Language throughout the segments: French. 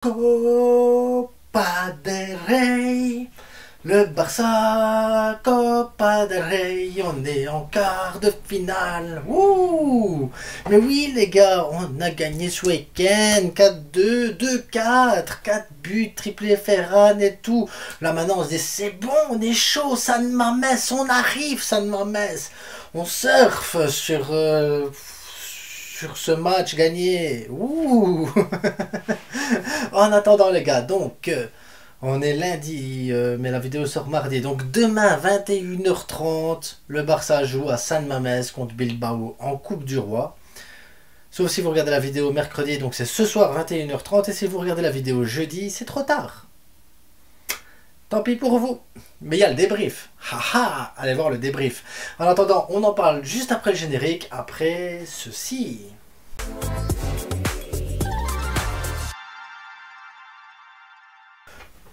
Copa del Rey, le Barça, Copa del Rey, on est en quart de finale. Ouh! Mais oui les gars, on a gagné ce week-end, 4-2, 2-4, 4 buts, triplé Ferran et tout. Là maintenant on se dit c'est bon, on est chaud, San Mamés, on arrive San Mamés. On surfe sur ce match gagné. Ouh! En attendant les gars, donc on est lundi, mais la vidéo sort mardi. Donc demain 21h30, le Barça joue à San Mamés contre Bilbao en Coupe du Roi. Sauf si vous regardez la vidéo mercredi, donc c'est ce soir 21h30. Et si vous regardez la vidéo jeudi, c'est trop tard. Tant pis pour vous. Mais il y a le débrief. Haha, allez voir le débrief. En attendant, on en parle juste après le générique, après ceci.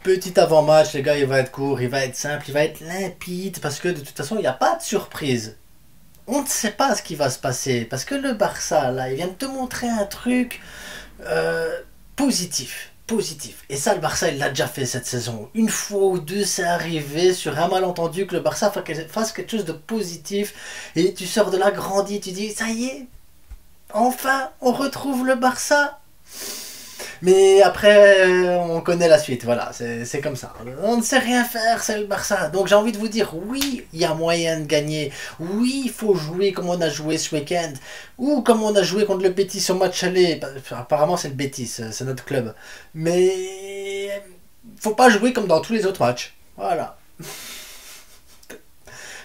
Petit avant-match, les gars, il va être court, il va être simple, il va être limpide, parce que de toute façon, il n'y a pas de surprise. On ne sait pas ce qui va se passer, parce que le Barça, là, il vient de te montrer un truc positif. Positif. Et ça, le Barça, il l'a déjà fait cette saison. Une fois ou deux, c'est arrivé sur un malentendu que le Barça fasse quelque chose de positif, et tu sors de là grandi, tu dis, ça y est, enfin, on retrouve le Barça. Mais après, on connaît la suite, voilà, c'est comme ça. On ne sait rien faire, c'est le Barça. Donc j'ai envie de vous dire, oui, il y a moyen de gagner. Oui, il faut jouer comme on a joué ce week-end. Ou comme on a joué contre le Betis au match aller. Apparemment, c'est le Betis, c'est notre club. Mais faut pas jouer comme dans tous les autres matchs. Voilà.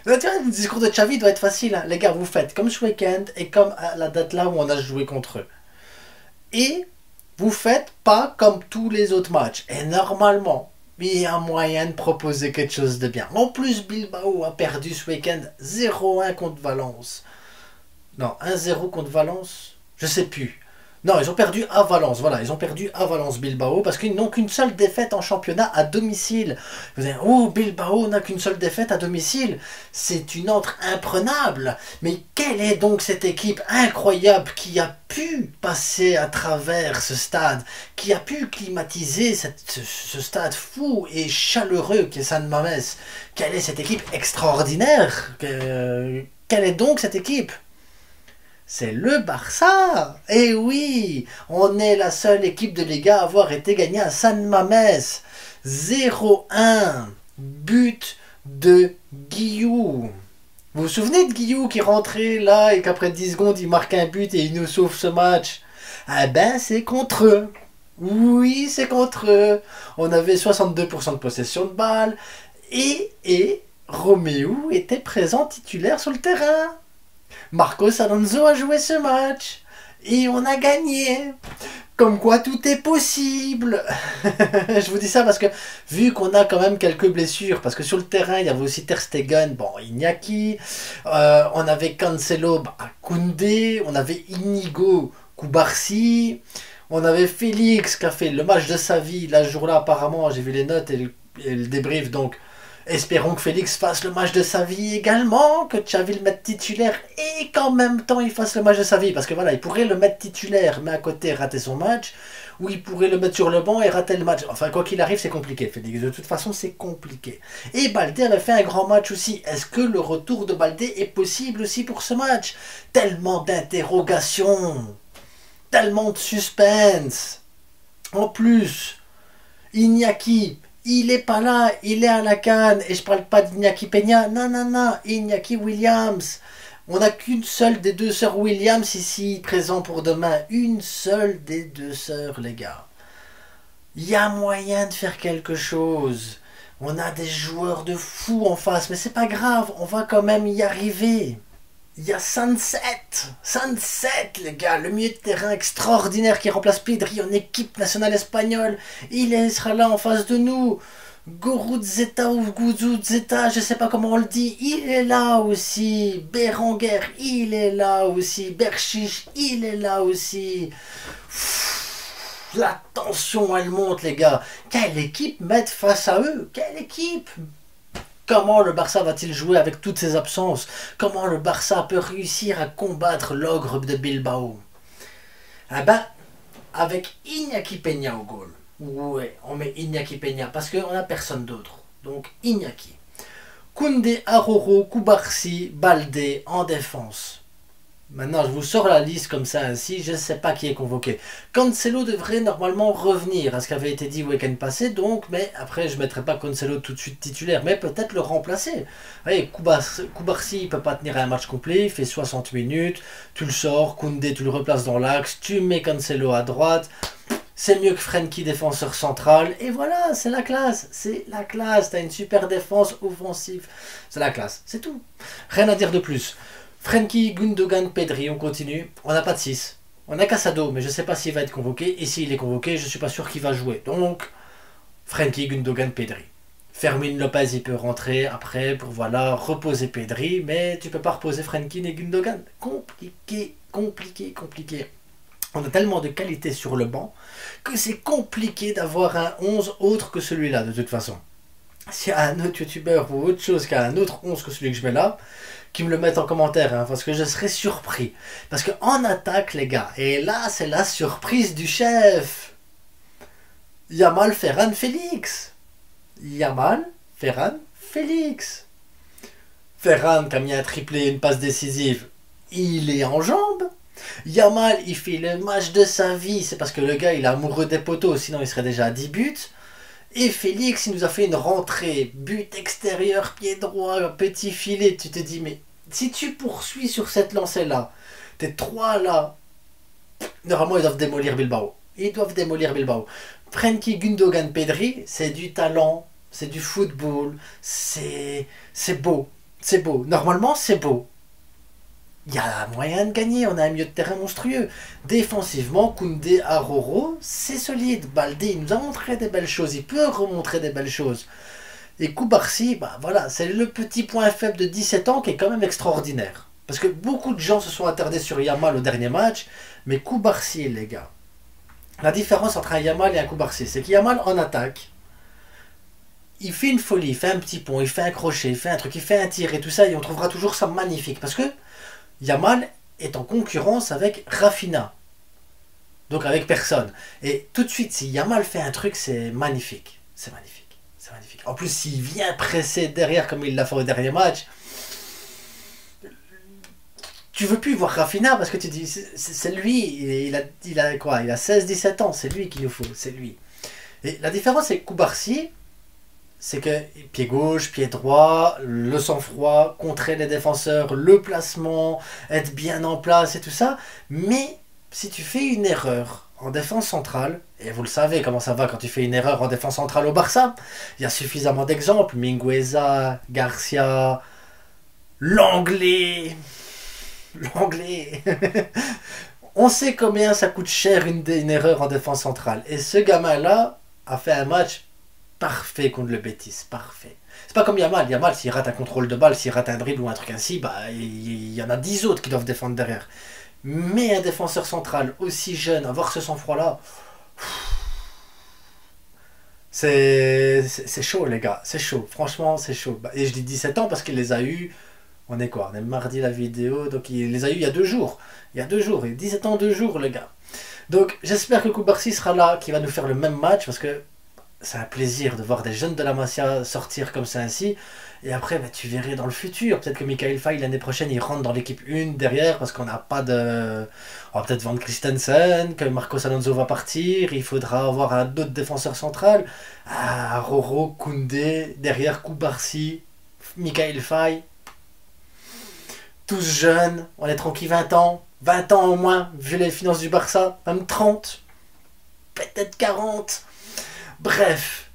Le discours de Xavi doit être facile. Hein. Les gars, vous faites comme ce week-end et comme à la date là où on a joué contre eux. Et vous faites pas comme tous les autres matchs. Et normalement, il y a moyen de proposer quelque chose de bien. En plus, Bilbao a perdu ce week-end 0-1 contre Valence. Non, 1-0 contre Valence. Je sais plus. Non, ils ont perdu à Valence. Voilà, ils ont perdu à Valence Bilbao parce qu'ils n'ont qu'une seule défaite en championnat à domicile. Vous allez dire, oh, Bilbao n'a qu'une seule défaite à domicile. C'est une entre imprenable. Mais quelle est donc cette équipe incroyable qui a pu passer à travers ce stade, qui a pu climatiser ce stade fou et chaleureux qu'est San Mamés? Quelle est cette équipe extraordinaire? Quelle est donc cette équipe? C'est le Barça. Eh oui, on est la seule équipe de Liga à avoir été gagnée à San Mamés. 0-1. But de Guillou. Vous vous souvenez de Guillou qui rentrait là et qu'après 10 secondes il marque un but et il nous sauve ce match? Ah ben c'est contre eux. Oui, c'est contre eux. On avait 62% de possession de balle et Roméo était présent titulaire sur le terrain. Marcos Alonso a joué ce match et on a gagné. Comme quoi tout est possible. Je vous dis ça parce que vu qu'on a quand même quelques blessures, parce que sur le terrain il y avait aussi Ter Stegen, bon Iñaki, on avait Cancelo, Koundé, on avait Inigo, Koubarsi, on avait Félix qui a fait le match de sa vie. Là ce jour-là apparemment j'ai vu les notes et le débrief, donc espérons que Félix fasse le match de sa vie également, que Xavi le mette titulaire et qu'en même temps il fasse le match de sa vie. Parce que voilà, il pourrait le mettre titulaire mais à côté rater son match, ou il pourrait le mettre sur le banc et rater le match. Enfin quoi qu'il arrive c'est compliqué Félix, de toute façon c'est compliqué. Et Baldé avait fait un grand match aussi. Est-ce que le retour de Baldé est possible aussi pour ce match? Tellement d'interrogations, tellement de suspense. En plus, Iñaki, il est pas là, il est à la CAN. Et je parle pas d'Iñaki Peña, non, non, non, Iñaki Williams. On n'a qu'une seule des deux sœurs Williams ici, présent pour demain. Une seule des deux sœurs, les gars. Il y a moyen de faire quelque chose. On a des joueurs de fou en face, mais c'est pas grave, on va quand même y arriver. Il y a Sunset, les gars, le milieu de terrain extraordinaire qui remplace Pedri en équipe nationale espagnole. Il sera là en face de nous. Guruzeta ou Guzuzeta, je sais pas comment on le dit, il est là aussi. Berenguer, il est là aussi. Berchiche, il est là aussi. La tension, elle monte, les gars. Quelle équipe mettre face à eux? Quelle équipe? Comment le Barça va-t-il jouer avec toutes ses absences? Comment le Barça peut réussir à combattre l'ogre de Bilbao? Ah ben, avec Iñaki Peña au goal. Ouais, on met Iñaki Peña parce qu'on n'a personne d'autre. Donc Iñaki. Koundé, Aroro, Koubarsi, Baldé en défense. Maintenant, je vous sors la liste comme ça ainsi, je ne sais pas qui est convoqué. Cancelo devrait normalement revenir à ce qui avait été dit le week-end passé, donc, mais après, je ne mettrai pas Cancelo tout de suite titulaire, mais peut-être le remplacer. Allez, Koubarsi, il ne peut pas tenir un match complet, il fait 60 minutes, tu le sors, Koundé, tu le replaces dans l'axe, tu mets Cancelo à droite, c'est mieux que Frenkie défenseur central, et voilà, c'est la classe, t'as une super défense offensive, c'est la classe, c'est tout. Rien à dire de plus. Frenkie, Gundogan, Pedri, on continue. On n'a pas de 6. On a Casado, mais je ne sais pas s'il va être convoqué. Et s'il est convoqué, je ne suis pas sûr qu'il va jouer. Donc, Frenkie, Gundogan, Pedri. Fermin Lopez, il peut rentrer après pour voilà reposer Pedri, mais tu peux pas reposer Frenkie ni Gundogan. Compliqué. On a tellement de qualité sur le banc que c'est compliqué d'avoir un 11 autre que celui-là, de toute façon. S'il y a un autre youtubeur ou autre chose qui a un autre 11 que celui que je mets là, qui me le mettent en commentaire, hein, parce que je serais surpris. Parce qu'en attaque, les gars, et là, c'est la surprise du chef. Yamal, Ferran, Félix. Yamal, Ferran, Félix. Ferran, qui a mis un triplé, une passe décisive, il est en jambes. Yamal, il fait le match de sa vie. C'est parce que le gars, il est amoureux des poteaux, sinon il serait déjà à 10 buts. Et Félix, il nous a fait une rentrée, but extérieur, pied droit, petit filet. Tu te dis, mais si tu poursuis sur cette lancée-là, tes trois là, normalement ils doivent démolir Bilbao. Frenkie, Gundogan, Pedri, c'est du talent, c'est du football, c'est beau. Normalement, c'est beau. Il y a moyen de gagner, on a un milieu de terrain monstrueux. Défensivement, Koundé, Aroro, c'est solide. Baldé, il nous a montré des belles choses, il peut remontrer des belles choses. Et Koubarsi, bah voilà, c'est le petit point faible de 17 ans qui est quand même extraordinaire. Parce que beaucoup de gens se sont attardés sur Yamal au dernier match, mais Koubarsi, les gars. La différence entre un Yamal et un Koubarsi, c'est qu'Yamal en attaque, il fait une folie, il fait un petit pont, il fait un crochet, il fait un truc, il fait un tir et tout ça, et on trouvera toujours ça magnifique. Parce que Yamal est en concurrence avec Rafinha. Donc avec personne. Et tout de suite, si Yamal fait un truc, c'est magnifique. C'est magnifique. En plus, s'il vient presser derrière comme il l'a fait au dernier match, tu veux plus voir Rafinha parce que tu dis, c'est lui, il a quoi? Il a 16-17 ans, c'est lui qu'il nous faut, c'est lui. Et la différence avec Koubarsi, c'est que pied gauche, pied droit, le sang-froid, contrer les défenseurs, le placement, être bien en place et tout ça. Mais si tu fais une erreur en défense centrale, et vous le savez comment ça va quand tu fais une erreur en défense centrale au Barça, il y a suffisamment d'exemples. Mingueza, Garcia, l'anglais. On sait combien ça coûte cher une erreur en défense centrale. Et ce gamin-là a fait un match parfait contre le Betis, parfait. C'est pas comme Yamal. Yamal, s'il rate un contrôle de balle, s'il rate un dribble ou un truc ainsi, bah, il y en a 10 autres qui doivent défendre derrière. Mais un défenseur central aussi jeune, avoir ce sang-froid-là, c'est chaud, les gars. C'est chaud. Franchement, c'est chaud. Et je dis 17 ans parce qu'il les a eu. On est quoi? On est mardi la vidéo. Donc il les a eu il y a 2 jours. Il y a 2 jours. Et 17 ans, 2 jours, les gars. Donc j'espère que Koubarsi sera là, qui va nous faire le même match parce que c'est un plaisir de voir des jeunes de la Masia sortir comme ça ainsi. Et après, bah, tu verrais dans le futur. Peut-être que Michael Faye, l'année prochaine, il rentre dans l'équipe 1 derrière parce qu'on n'a pas de... On va peut-être vendre Christensen, que Marcos Alonso va partir. Il faudra avoir un autre défenseur central. Ah, Roro, Koundé, derrière Koubarsi, Michael Faye. Tous jeunes, on est tranquille 20 ans. 20 ans au moins, vu les finances du Barça. Même 30. Peut-être 40. Bref,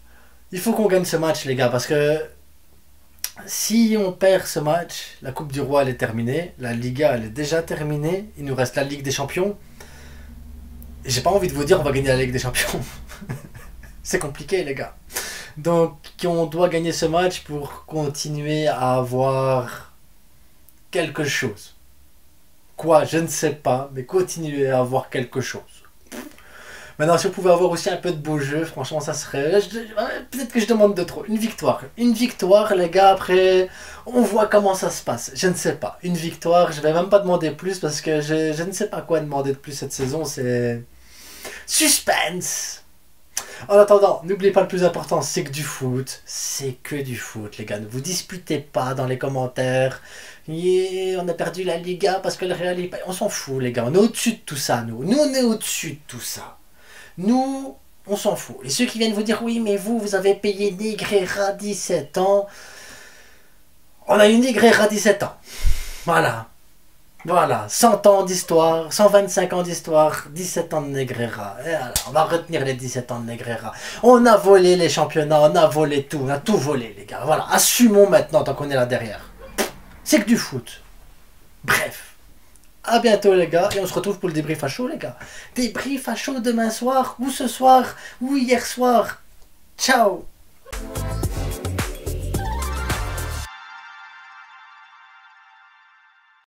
il faut qu'on gagne ce match, les gars, parce que si on perd ce match, la Coupe du Roi elle est terminée, la Liga elle est déjà terminée, il nous reste la Ligue des Champions. J'ai pas envie de vous dire on va gagner la Ligue des Champions. C'est compliqué, les gars. Donc on doit gagner ce match pour continuer à avoir quelque chose. Quoi, je ne sais pas, mais continuer à avoir quelque chose. Maintenant, si on pouvait avoir aussi un peu de beau jeu, franchement, ça serait... Peut-être que je demande de trop. Une victoire. Une victoire, les gars, après, on voit comment ça se passe. Je ne sais pas. Une victoire, je vais même pas demander plus parce que je ne sais pas quoi demander de plus cette saison. C'est... Suspense. En attendant, n'oubliez pas le plus important, c'est que du foot. C'est que du foot, les gars. Ne vous disputez pas dans les commentaires. Yeah, on a perdu la Liga parce que le Real est pas... On s'en fout, les gars. On est au-dessus de tout ça, nous. Nous, on est au-dessus de tout ça. Nous, on s'en fout. Et ceux qui viennent vous dire, oui, mais vous avez payé Negreira 17 ans. On a eu Negreira 17 ans. Voilà. Voilà, 100 ans d'histoire, 125 ans d'histoire, 17 ans de Negreira. Et voilà, on va retenir les 17 ans de Negreira. On a volé les championnats, on a volé tout, on a tout volé, les gars. Voilà, assumons maintenant tant qu'on est là derrière. C'est que du foot. Bref. À bientôt, les gars, et on se retrouve pour le débrief à chaud, les gars. Débrief à chaud demain soir, ou ce soir, ou hier soir. Ciao.